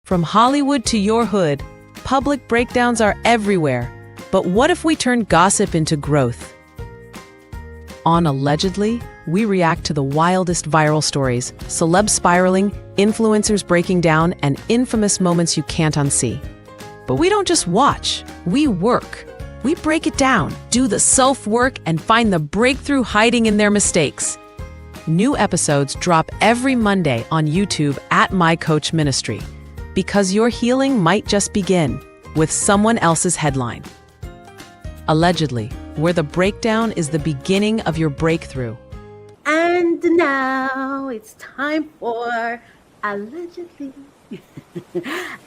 From Hollywood to your hood, public breakdowns are everywhere. But what if we turn gossip into growth? On Allegedly, we react to the wildest viral stories, celebs spiraling, influencers breaking down, and infamous moments you can't unsee. But we don't just watch, we work. We break it down, do the self-work, and find the breakthrough hiding in their mistakes. New episodes drop every Monday on YouTube at My Coach Ministry, because your healing might just begin with someone else's headline. Allegedly, where the breakdown is the beginning of your breakthrough. And now it's time for Allegedly.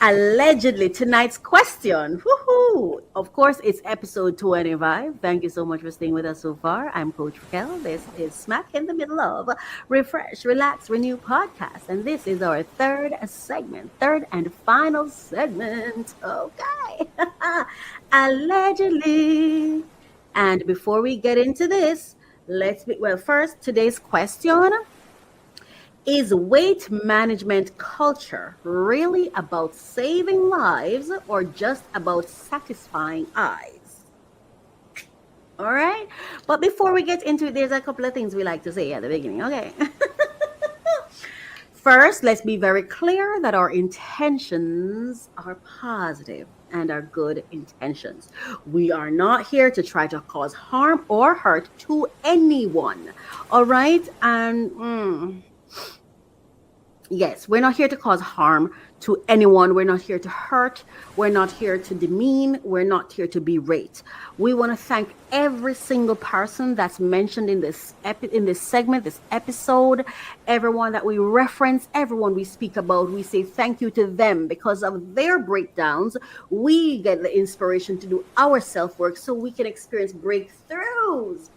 Allegedly, tonight's question. Woohoo! Of course, it's episode 25. Thank you so much for staying with us so far. I'm Coach Racquel. This is smack in the middle of Refresh, Relax, Renew podcast. And this is our third and final segment. Okay. Allegedly. And before we get into this, first, today's question. Is weight management culture really about saving lives or just about satisfying eyes? All right. But before we get into it, there's a couple of things we like to say at the beginning. Okay. First, let's be very clear that our intentions are positive and are good intentions. We are not here to try to cause harm or hurt to anyone. All right. And yes, we're not here to cause harm to anyone. We're not here to hurt. We're not here to demean. We're not here to berate. We want to thank every single person that's mentioned in this segment, this episode, everyone that we reference, everyone we speak about. We say thank you to them. Because of their breakdowns, we get the inspiration to do our self-work so we can experience breakthroughs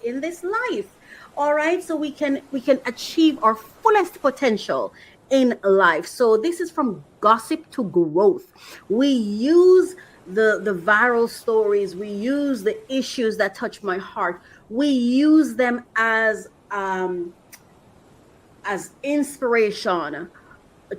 in this life. All right, so we can achieve our fullest potential in life. So this is from gossip to growth. We use the viral stories. We use the issues that touch my heart. We use them as inspiration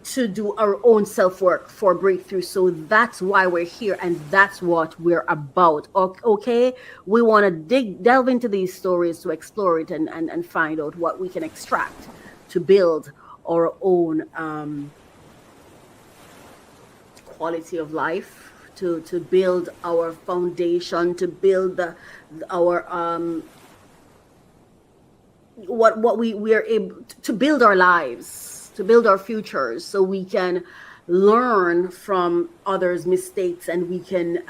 to do our own self-work for breakthrough. So that's why we're here, and that's what we're about. Okay, we want to delve into these stories to explore it and find out what we can extract to build our own quality of life, to build our foundation, to build our what we are able to build our lives, to build our futures, so we can learn from others' mistakes, and we can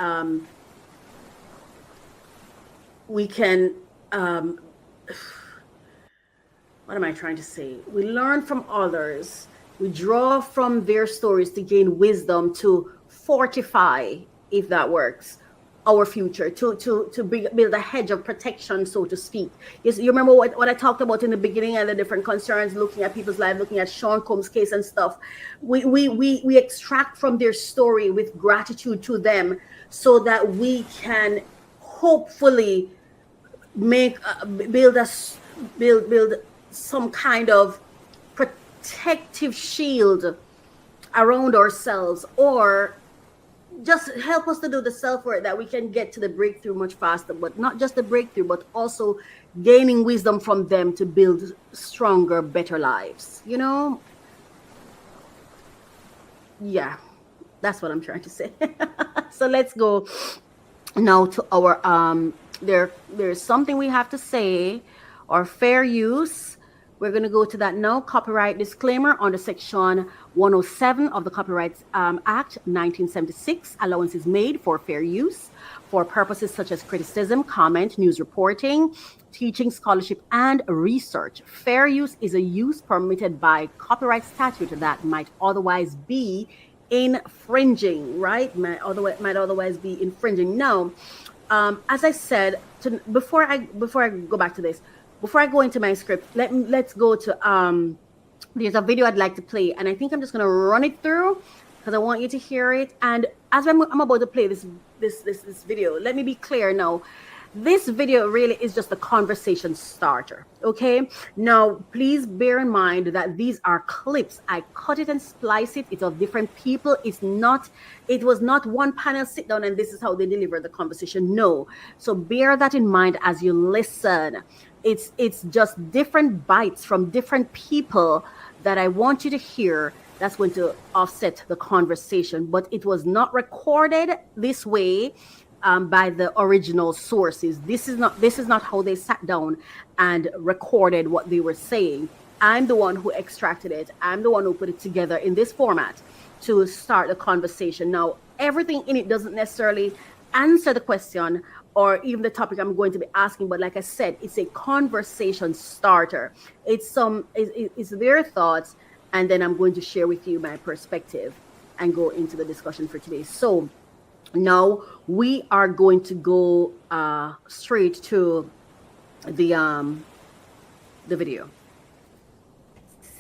what am I trying to say? We learn from others. We draw from their stories to gain wisdom, to fortify, if that works, our future, to build a hedge of protection, so to speak. Yes, you remember what I talked about in the beginning, and the different concerns, looking at people's lives, looking at Sean Combs' case and stuff. We extract from their story with gratitude to them, so that we can hopefully build some kind of protective shield around ourselves, or just help us to do the self-work that we can get to the breakthrough much faster. But not just the breakthrough, but also gaining wisdom from them to build stronger, better lives. You know? Yeah, that's what I'm trying to say. So let's go now to our there's something we have to say, our fair use. We're going to go to that now. Copyright disclaimer under Section 107 of the Copyright Act 1976. Allowance is made for fair use for purposes such as criticism, comment, news reporting, teaching, scholarship, and research. Fair use is a use permitted by copyright statute that might otherwise be infringing, right? Might otherwise be infringing. Now, as I said, before I go back to this, before I go into my script, let's go to there's a video I'd like to play, and I think I'm just gonna run it through because I want you to hear it. And as I'm about to play this video, let me be clear now. this video really is just a conversation starter. Okay, now please bear in mind that these are clips. I cut it and splice it. It's of different people. It was not one panel sit down and this is how they deliver the conversation. No. So bear that in mind as you listen. It's just different bites from different people that I want you to hear. That's going to offset the conversation, but it was not recorded this way by the original sources. This is not how they sat down and recorded what they were saying. I'm the one who extracted it. I'm the one who put it together in this format to start the conversation. Now, everything in it doesn't necessarily answer the question or even the topic I'm going to be asking, but like I said, it's a conversation starter. It's their thoughts, and then I'm going to share with you my perspective and go into the discussion for today. So now we are going to go straight to the video.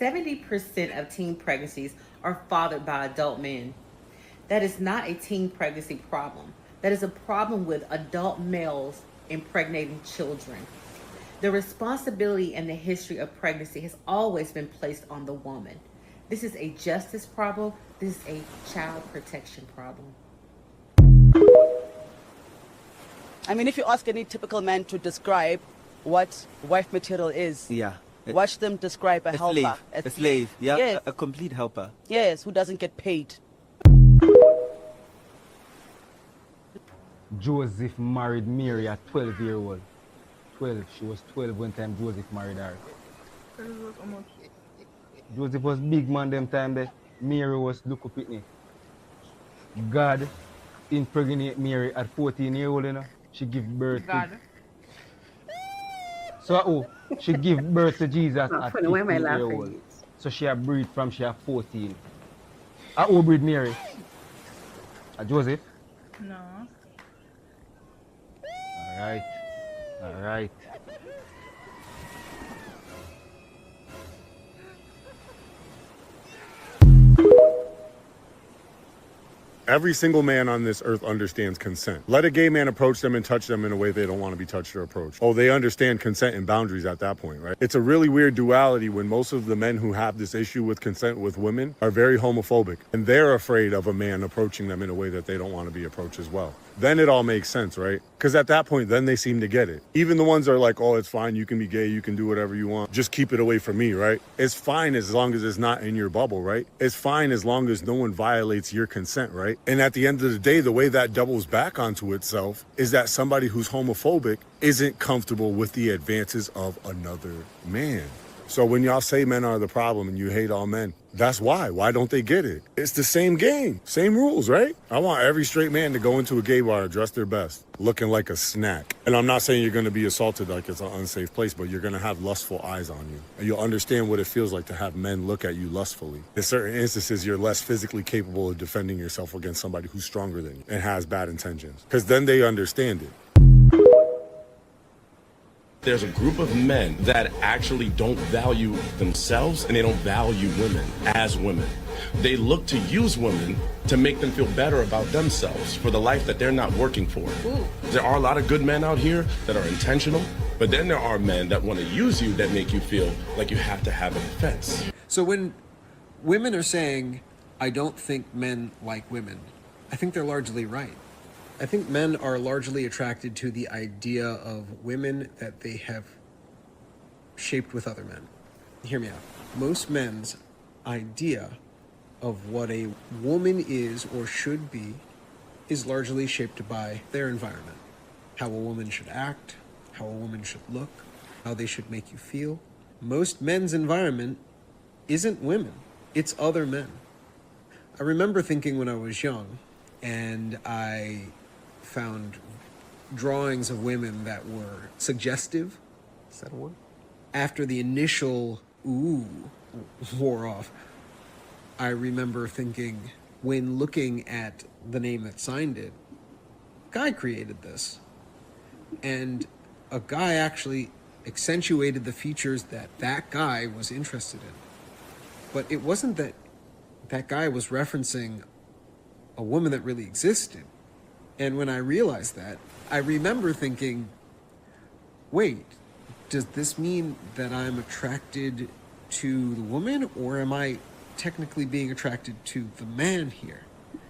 70% of teen pregnancies are fathered by adult men. That is not a teen pregnancy problem. That is a problem with adult males impregnating children. The responsibility and the history of pregnancy has always been placed on the woman. This is a justice problem. This is a child protection problem. I mean, if you ask any typical man to describe what wife material is, watch them describe a helper. A slave, yeah, yes. a complete helper. Yes, who doesn't get paid. Joseph married Mary at 12-year-old. 12. She was 12 when time Joseph married her. Joseph was big man them time there. Mary was look up at me. God impregnate Mary at 14-year-old, you know. She give birth to... So she give birth to Jesus at 15-year-old. So she had breed from she had 14. Who breed Mary? Joseph? No. All right. Every single man on this earth understands consent. Let a gay man approach them and touch them in a way they don't want to be touched or approached. Oh, they understand consent and boundaries at that point, right? It's a really weird duality when most of the men who have this issue with consent with women are very homophobic and they're afraid of a man approaching them in a way that they don't want to be approached as well. Then it all makes sense, right? Because at that point, then they seem to get it. Even the ones that are like, oh, it's fine, you can be gay, you can do whatever you want, just keep it away from me, right? It's fine as long as it's not in your bubble, right? It's fine as long as no one violates your consent, right? And at the end of the day, the way that doubles back onto itself is that somebody who's homophobic isn't comfortable with the advances of another man. So when y'all say men are the problem and you hate all men, that's why. Why don't they get it? It's the same game, same rules, right? I want every straight man to go into a gay bar, dress their best, looking like a snack. And I'm not saying you're going to be assaulted like it's an unsafe place, but you're going to have lustful eyes on you. And you'll understand what it feels like to have men look at you lustfully. In certain instances, you're less physically capable of defending yourself against somebody who's stronger than you and has bad intentions. Because then they understand it. There's a group of men that actually don't value themselves and they don't value women as women. They look to use women to make them feel better about themselves for the life that they're not working for. Ooh. There are a lot of good men out here that are intentional, but then there are men that want to use you that make you feel like you have to have a defense. So when women are saying, I don't think men like women, I think they're largely right. I think men are largely attracted to the idea of women that they have shaped with other men. Hear me out. Most men's idea of what a woman is or should be is largely shaped by their environment. How a woman should act, how a woman should look, how they should make you feel. Most men's environment isn't women, it's other men. I remember thinking when I was young and I found drawings of women that were suggestive. Is that a word? After the initial ooh wore off, I remember thinking, when looking at the name that signed it, a guy created this. And a guy actually accentuated the features that that guy was interested in. But it wasn't that that guy was referencing a woman that really existed. And when I realized that, I remember thinking, wait, does this mean that I'm attracted to the woman, or am I technically being attracted to the man here?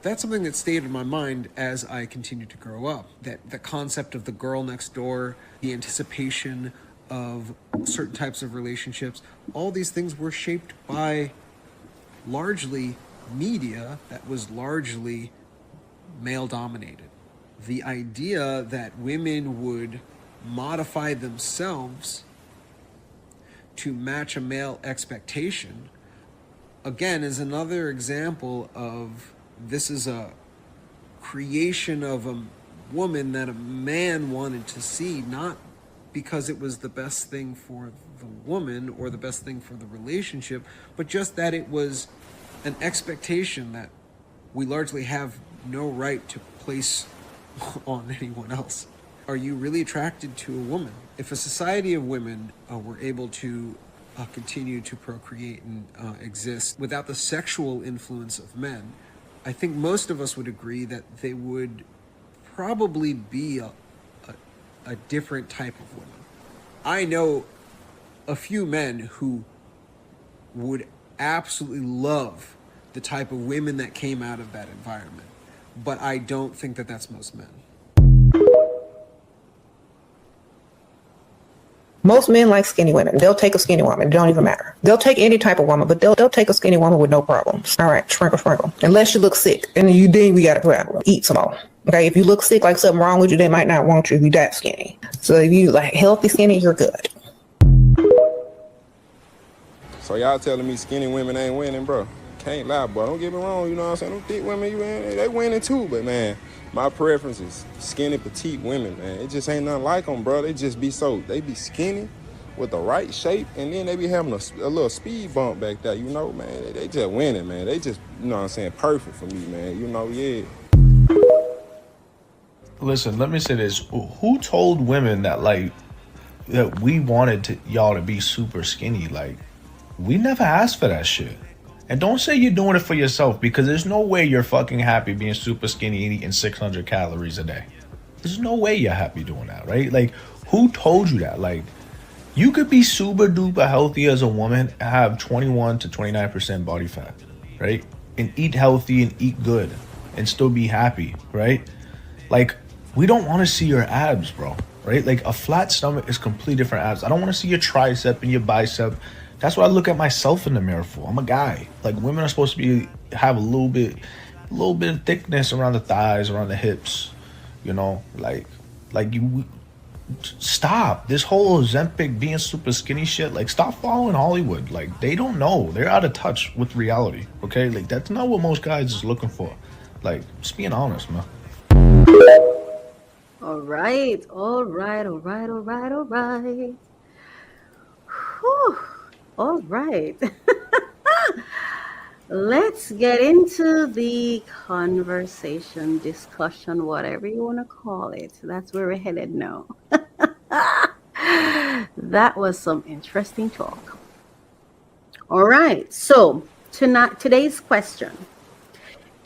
That's something that stayed in my mind as I continued to grow up. That the concept of the girl next door, the anticipation of certain types of relationships, all these things were shaped by largely media that was largely male dominated. The idea that women would modify themselves to match a male expectation, again, is another example of this is a creation of a woman that a man wanted to see, not because it was the best thing for the woman or the best thing for the relationship, but just that it was an expectation that we largely have no right to place on anyone else. Are you really attracted to a woman? If a society of women were able to continue to procreate and exist without the sexual influence of men, I think most of us would agree that they would probably be a different type of woman. I know a few men who would absolutely love the type of women that came out of that environment, but I don't think that that's most men. Most men like skinny women. They'll take a skinny woman. It don't even matter. They'll take any type of woman, but they'll take a skinny woman with no problems. All right, sprinkle, sprinkle. Unless you look sick, and then we got a problem. Eat some more. Okay, if you look sick, like something wrong with you, they might not want you if you that skinny. So if you like healthy skinny, you're good. So y'all telling me skinny women ain't winning, bro? Can't lie, boy. Don't get me wrong. You know what I'm saying? Them thick women, they winning too. But man, my preference is skinny, petite women, man. It just ain't nothing like them, bro. They just be they be skinny with the right shape, and then they be having a little speed bump back there, you know, man. They just winning, man. They just, you know what I'm saying, perfect for me, man. You know, yeah. Listen, let me say this. Who told women that, like, that we wanted y'all to be super skinny? Like, we never asked for that shit. And don't say you're doing it for yourself, because there's no way you're fucking happy being super skinny and eating 600 calories a day. There's no way you're happy doing that, right? Like, who told you that? Like, you could be super duper healthy as a woman and have 21 to 29% body fat, right? And eat healthy and eat good and still be happy, right? Like, we don't want to see your abs, bro, right? Like, a flat stomach is completely different abs. I don't want to see your tricep and your bicep. That's what I look at myself in the mirror for. I'm a guy. Like, women are supposed to have a little bit of thickness around the thighs, around the hips, you know, like you stop this whole Ozempic being super skinny shit. Like, stop following Hollywood. Like, they don't know. They're out of touch with reality. Okay, like, that's not what most guys is looking for. Like, just being honest, man. All right. Whew. All right. Let's get into the conversation, discussion, whatever you want to call it. That's where we're headed now. That was some interesting talk. All right. So today's question: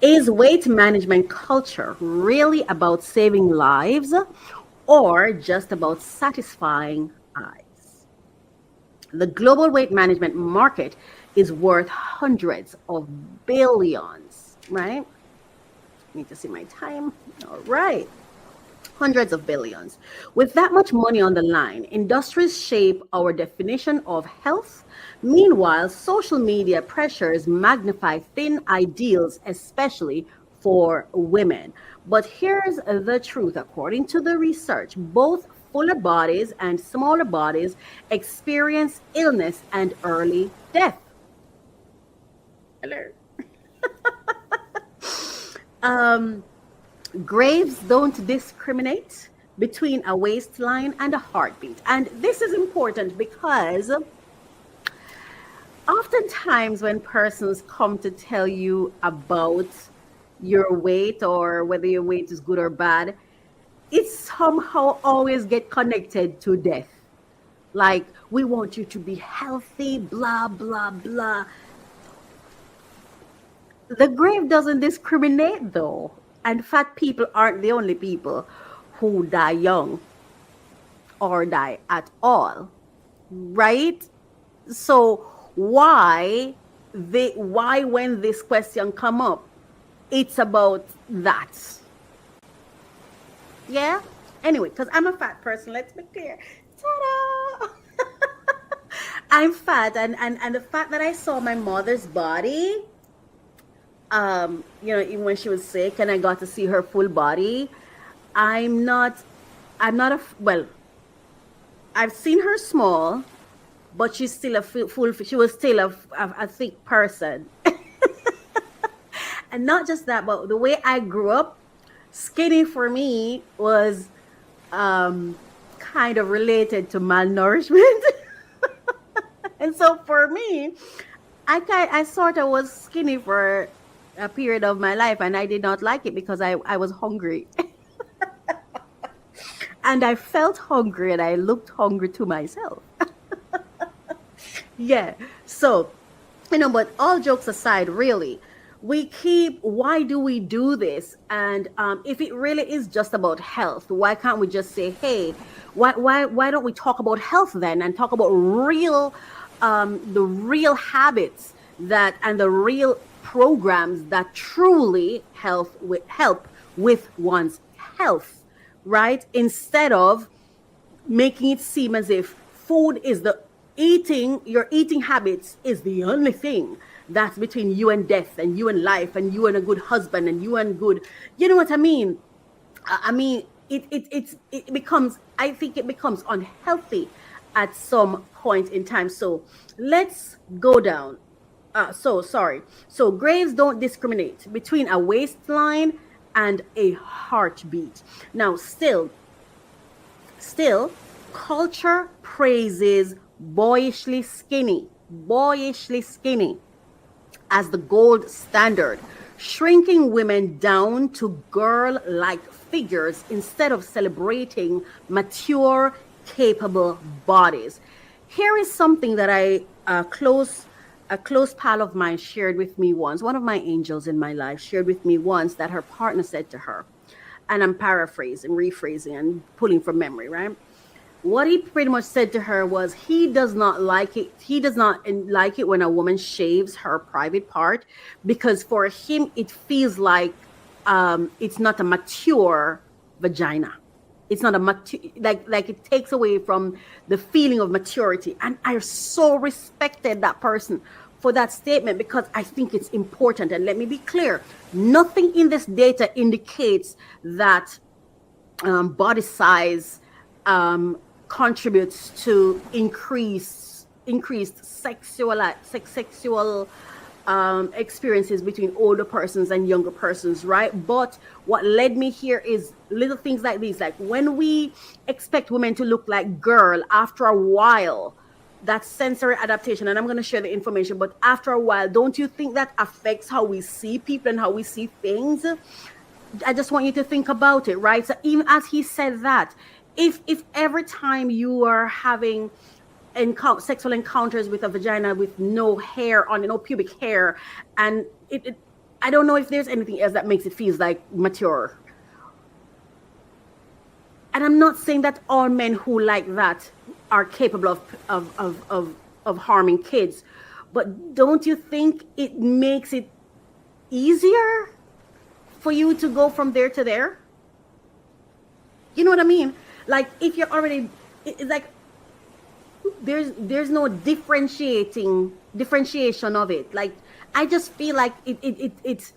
is weight management culture really about saving lives or just about satisfying eyes? The global weight management market is worth hundreds of billions, right? Need to see my time. All right. Hundreds of billions. With that much money on the line, industries shape our definition of health. Meanwhile, social media pressures magnify thin ideals, especially for women. But here's the truth. According to the research, both fuller bodies and smaller bodies experience illness and early death. Hello. Graves don't discriminate between a waistline and a heartbeat. And this is important because oftentimes when persons come to tell you about your weight or whether your weight is good or bad, it somehow always get connected to death. Like, we want you to be healthy, blah, blah, blah. The grave doesn't discriminate, though. And fat people aren't the only people who die young. or die at all, right? So why when this question come up, it's about that. Yeah. Anyway, because I'm a fat person, let's be clear. Ta-da! I'm fat, and the fact that I saw my mother's body, even when she was sick, and I got to see her full body, I'm not well, I've seen her small, but she's still a full, she was still a thick person. And not just that, but the way I grew up, skinny for me was kind of related to malnourishment. And so for me, I sort of was skinny for a period of my life, and I did not like it because I was hungry. And I felt hungry, and I looked hungry to myself. Yeah. So, but all jokes aside, really, why do we do this? And if it really is just about health, why can't we just say, hey, why don't we talk about health then, and talk about the real habits and the real programs that truly help with one's health, right? Instead of making it seem as if your eating habits is the only thing that's between you and death, and you and life, and you and a good husband, and you and good, you know what I mean? I mean, it becomes, I think it becomes unhealthy at some point in time. So let's go down. So graves don't discriminate between a waistline and a heartbeat. Now, still, culture praises boyishly skinny as the gold standard, shrinking women down to girl-like figures instead of celebrating mature, capable bodies. Here is something that a close pal of mine shared with me once. One of my angels in my life shared with me once that her partner said to her, and I'm paraphrasing, rephrasing, and pulling from memory, right? What he pretty much said to her was he does not like it. He does not like it when a woman shaves her private part, because for him it feels like it's not a mature vagina. It's not a mature, like it takes away from the feeling of maturity. And I so respected that person for that statement, because I think it's important. And let me be clear, nothing in this data indicates that body size contributes to increased sexual experiences between older persons and younger persons, right? But what led me here is little things like these, like when we expect women to look like girl, after a while, that's sensory adaptation, and I'm going to share the information, but after a while, don't you think that affects how we see people and how we see things? I just want you to think about it, right? So even as he said that, if every time you are having sexual encounters with a vagina with no hair on it, no pubic hair, and I don't know if there's anything else that makes it feel like mature. And I'm not saying that all men who like that are capable of harming kids, but don't you think it makes it easier for you to go from there to there? You know what I mean? Like, if you're already, it's like there's no differentiation of it. Like, I just feel like it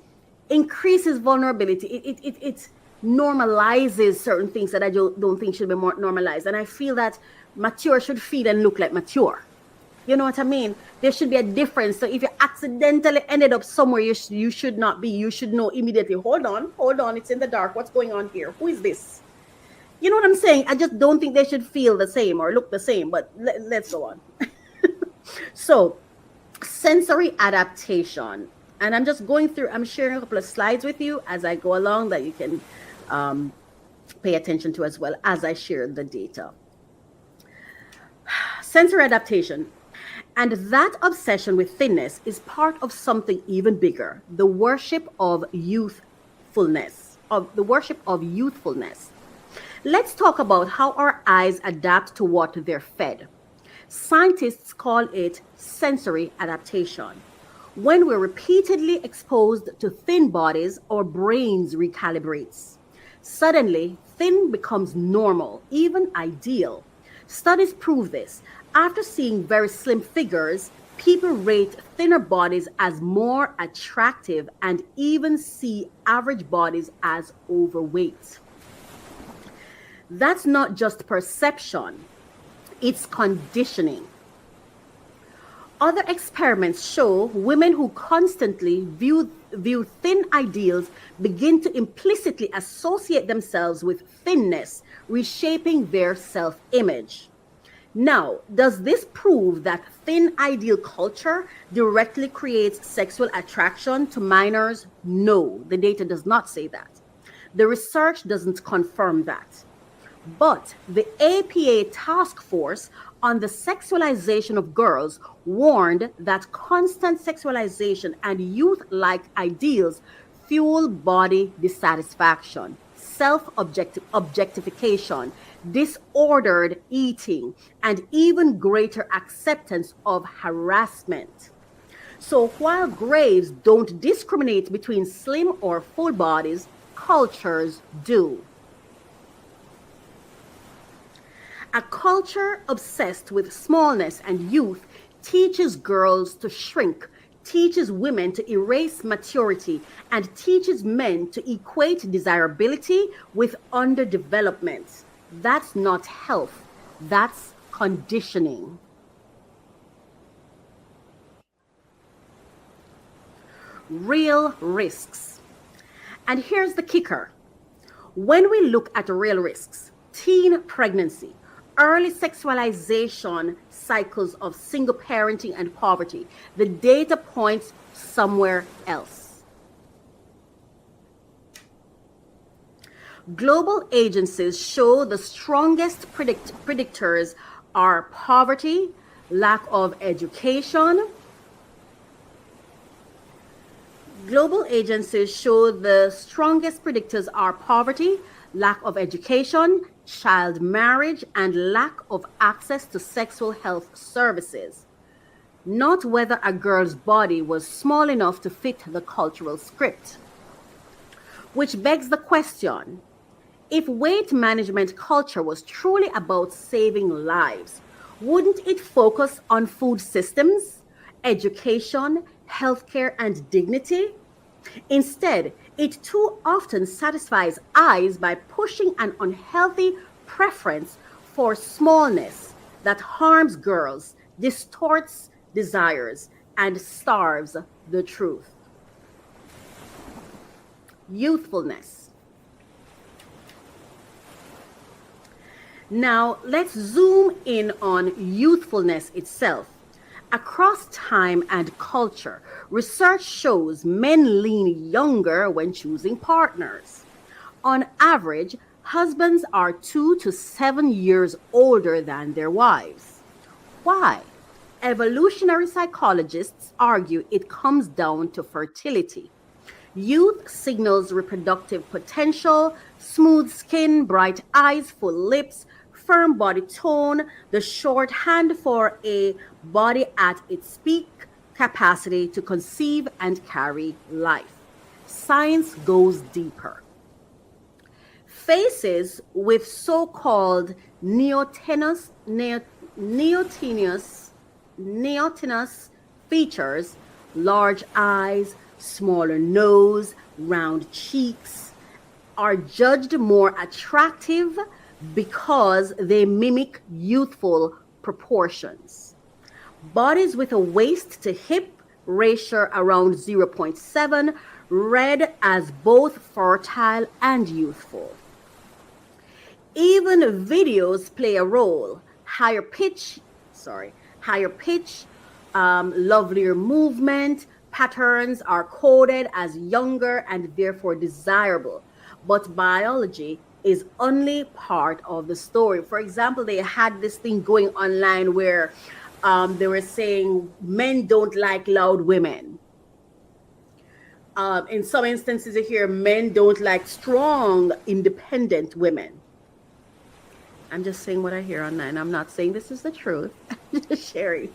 increases vulnerability. It normalizes certain things that I don't think should be more normalized. And I feel that mature should feel and look like mature. You know what I mean? There should be a difference. So if you accidentally ended up somewhere you should not be, you should know immediately, hold on, it's in the dark. What's going on here? Who is this? You know what I'm saying? I just don't think they should feel the same or look the same, but let's go on. So, sensory adaptation. And I'm just going through, I'm sharing a couple of slides with you as I go along that you can pay attention to as well as I share the data. Sensory adaptation. And that obsession with thinness is part of something even bigger, the worship of youthfulness. Let's talk about how our eyes adapt to what they're fed. Scientists call it sensory adaptation. When we're repeatedly exposed to thin bodies, our brains recalibrates. Suddenly, thin becomes normal, even ideal. Studies prove this. After seeing very slim figures, people rate thinner bodies as more attractive and even see average bodies as overweight. That's not just perception, it's conditioning. Other experiments show women who constantly view thin ideals begin to implicitly associate themselves with thinness, reshaping their self image. Now, does this prove that thin ideal culture directly creates sexual attraction to minors? No, the data does not say that. The research doesn't confirm that. But the APA task force on the sexualization of girls warned that constant sexualization and youth-like ideals fuel body dissatisfaction, self-objectification, disordered eating, and even greater acceptance of harassment. So while graves don't discriminate between slim or full bodies, cultures do. A culture obsessed with smallness and youth teaches girls to shrink, teaches women to erase maturity, and teaches men to equate desirability with underdevelopment. That's not health, that's conditioning. Real risks. And here's the kicker. When we look at real risks, teen pregnancy, early sexualization cycles of single parenting and poverty, the data points somewhere else. Global agencies show the strongest predictors are poverty, lack of education. Global agencies show the strongest predictors are poverty, lack of education, child marriage, and lack of access to sexual health services. Not whether a girl's body was small enough to fit the cultural script. Which begs the question, if weight management culture was truly about saving lives, wouldn't it focus on food systems, education, healthcare, and dignity? Instead, it too often satisfies eyes by pushing an unhealthy preference for smallness that harms girls, distorts desires, and starves the truth. Youthfulness. Now, let's zoom in on youthfulness itself. Across time and culture, research shows men lean younger when choosing partners. On average, husbands are 2 to 7 years older than their wives. Why? Evolutionary psychologists argue it comes down to fertility. Youth signals reproductive potential, smooth skin, bright eyes, full lips, firm body tone, the shorthand for a body at its peak capacity to conceive and carry life. Science goes deeper. Faces with so-called neotenous features, large eyes, smaller nose, round cheeks, are judged more attractive because they mimic youthful proportions. Bodies with a waist to hip ratio around 0.7 read as both fertile and youthful. Even videos play a role. Higher pitch, lovelier movement patterns are coded as younger and therefore desirable. But biology is only part of the story. For example, they had this thing going online where they were saying men don't like loud women. In some instances, you hear men don't like strong, independent women. I'm just saying what I hear online. I'm not saying this is the truth. I'm just sharing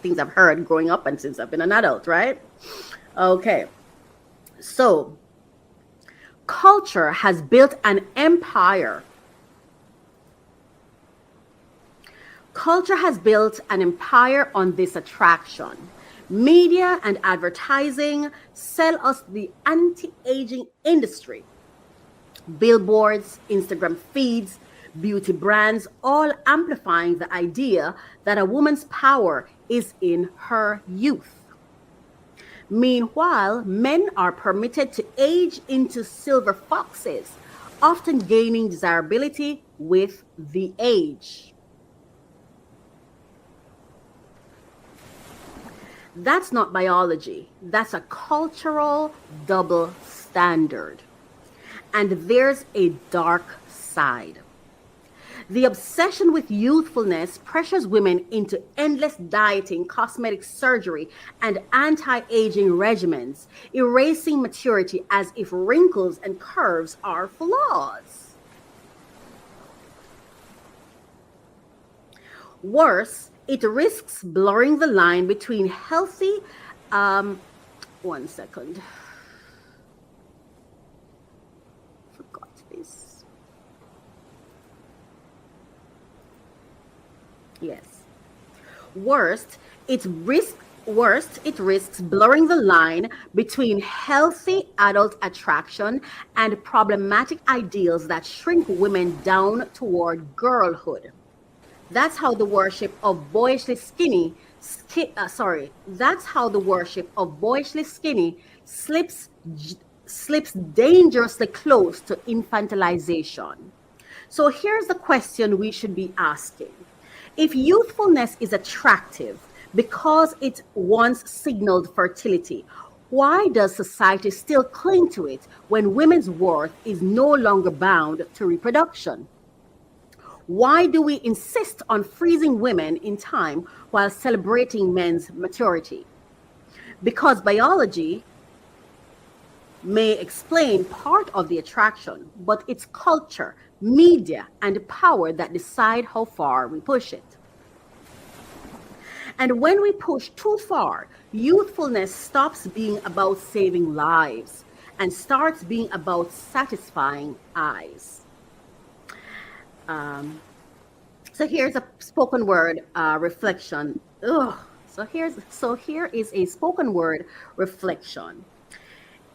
things I've heard growing up and since I've been an adult, right? Okay. So, culture has built an empire. Culture has built an empire on this attraction. Media and advertising sell us the anti-aging industry. Billboards, Instagram feeds, beauty brands, all amplifying the idea that a woman's power is in her youth. Meanwhile, men are permitted to age into silver foxes, often gaining desirability with the age. That's not biology. That's a cultural double standard. And there's a dark side. The obsession with youthfulness pressures women into endless dieting, cosmetic surgery, and anti-aging regimens, erasing maturity as if wrinkles and curves are flaws. Worse, it risks blurring the line between healthy, one second. Forgot this. Yes. Worst, it risks blurring the line between healthy adult attraction and problematic ideals that shrink women down toward girlhood. That's how the worship of boyishly skinny, that's how the worship of boyishly skinny slips dangerously close to infantilization. So here's the question we should be asking. If youthfulness is attractive because it once signaled fertility, why does society still cling to it when women's worth is no longer bound to reproduction? Why do we insist on freezing women in time while celebrating men's maturity? Because biology may explain part of the attraction, but it's culture, media, and power that decide how far we push it. And when we push too far, youthfulness stops being about saving lives and starts being about satisfying eyes. So here's a spoken word reflection. So here is a spoken word reflection.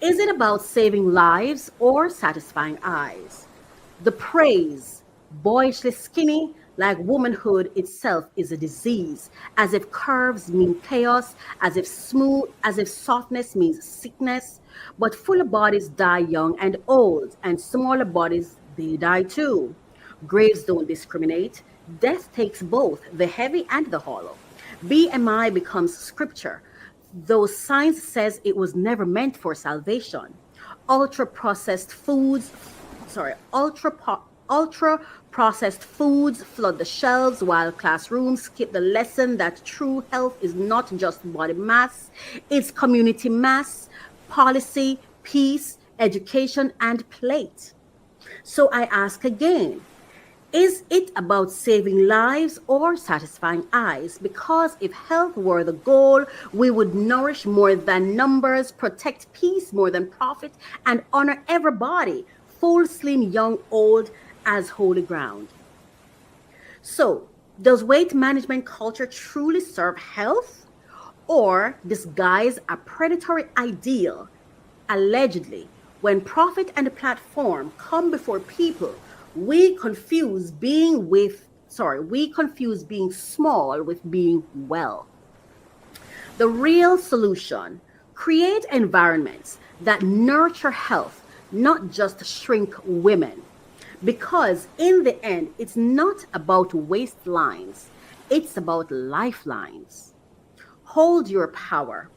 Is it about saving lives or satisfying eyes? The praise, boyishly skinny, like womanhood itself is a disease, as if curves mean chaos, as if softness means sickness. But fuller bodies die young and old, and smaller bodies, they die too. Graves don't discriminate. Death takes both the heavy and the hollow. BMI becomes scripture, though science says it was never meant for salvation. Ultra processed foods flood the shelves while classrooms skip the lesson that true health is not just body mass, it's community mass, policy, peace, education, and plate. So I ask again, is it about saving lives or satisfying eyes? Because if health were the goal, we would nourish more than numbers, protect peace more than profit, and honor everybody, full, slim, young, old, as holy ground. So, does weight management culture truly serve health or disguise a predatory ideal? Allegedly, when profit and platform come before people, we confuse being small with being well. The real solution, create environments that nurture health, not just shrink women. Because in the end, it's not about waistlines, it's about lifelines. Hold your power,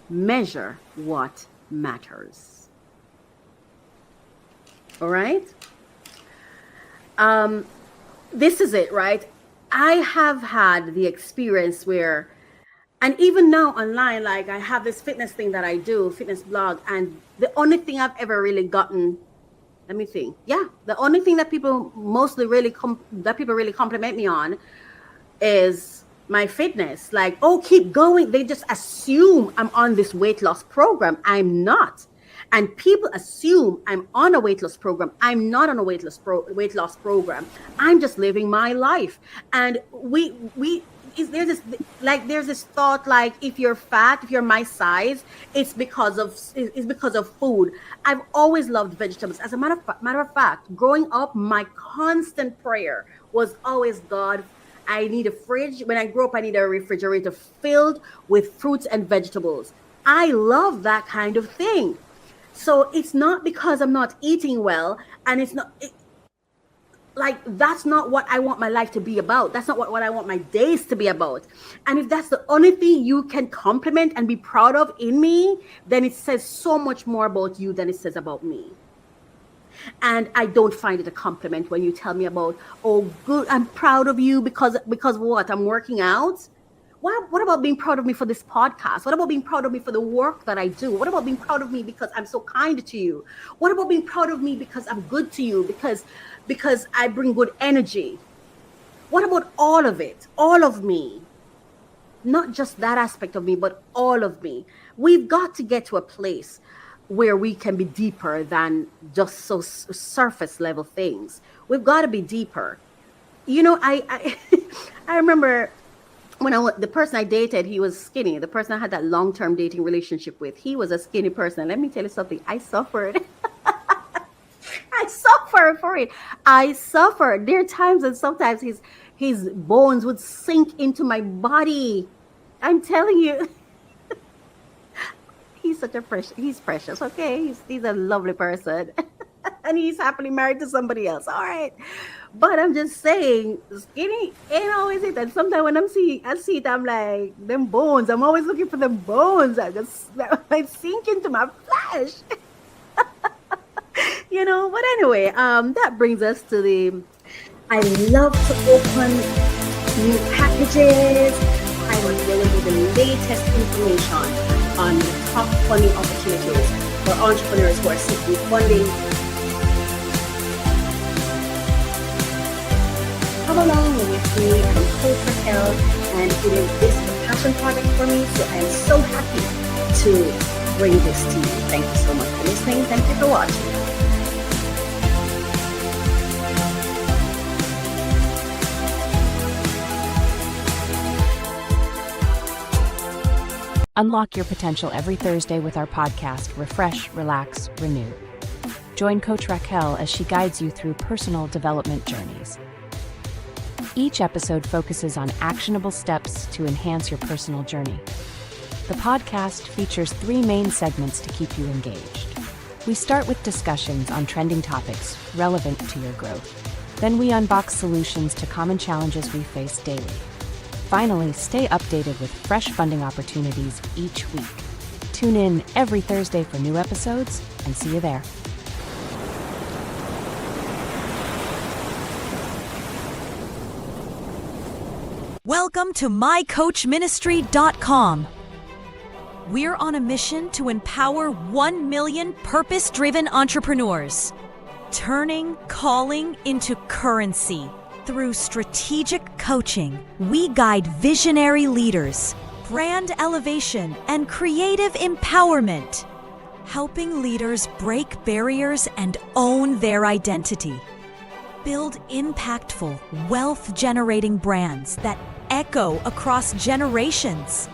measure what matters. All right? This is it, right? I have had the experience where, and even now online, like I have this fitness thing that I do, fitness blog, and the only thing I've ever really gotten Let me think. Yeah, the only thing that people mostly really compliment me on is my fitness. Like, oh, keep going. They just assume I'm on this weight loss program. I'm not. And people assume I'm on a weight loss program. I'm not on a weight loss program. I'm just living my life. And there's this thought, like, if you're fat, if you're my size, it's because of food. I've always loved vegetables. As a matter of fact, growing up, my constant prayer was always, God, I need a fridge. When I grow up, I need a refrigerator filled with fruits and vegetables. I love that kind of thing. So it's not because I'm not eating well, and it's not like, that's not what I want my life to be about. That's not what I want my days to be about. And if that's the only thing you can compliment and be proud of in me, then it says so much more about you than it says about me. And I don't find it a compliment when you tell me about, oh, good, I'm proud of you because what? I'm working out? What about being proud of me for this podcast? What about being proud of me for the work that I do? What about being proud of me because I'm so kind to you? What about being proud of me because I'm good to you, because I bring good energy? What about all of it? All of me. Not just that aspect of me, but all of me. We've got to get to a place where we can be deeper than just so surface level things. We've got to be deeper. You know, I remember when the person I dated, he was skinny. The person I had that long-term dating relationship with, he was a skinny person. Let me tell you something. I suffered. I suffered for it. I suffered. There are times and sometimes his bones would sink into my body. I'm telling you. He's precious, okay? He's a lovely person. And he's happily married to somebody else. All right. But I'm just saying, skinny ain't always it. And sometimes when I see it, I'm like, them bones. I'm always looking for them bones. I sink into my flesh. You know, but anyway, that brings us to I love to open new packages. I will give you the latest information on the top funding opportunities for entrepreneurs who are seeking funding. Come along with me from Coach Racquel and doing this passion project for me. So I am so happy to bring this to you. Thank you so much for listening. Thank you for watching. Unlock your potential every Thursday with our podcast, Refresh, Relax, Renew. Join Coach Racquel as she guides you through personal development journeys. Each episode focuses on actionable steps to enhance your personal journey. The podcast features 3 main segments to keep you engaged. We start with discussions on trending topics relevant to your growth. Then we unbox solutions to common challenges we face daily. Finally, stay updated with fresh funding opportunities each week. Tune in every Thursday for new episodes, and see you there. Welcome to mycoachministry.com. We're on a mission to empower 1 million purpose-driven entrepreneurs, turning calling into currency. Through strategic coaching, we guide visionary leaders, brand elevation, and creative empowerment, helping leaders break barriers and own their identity. Build impactful, wealth-generating brands that echo across generations.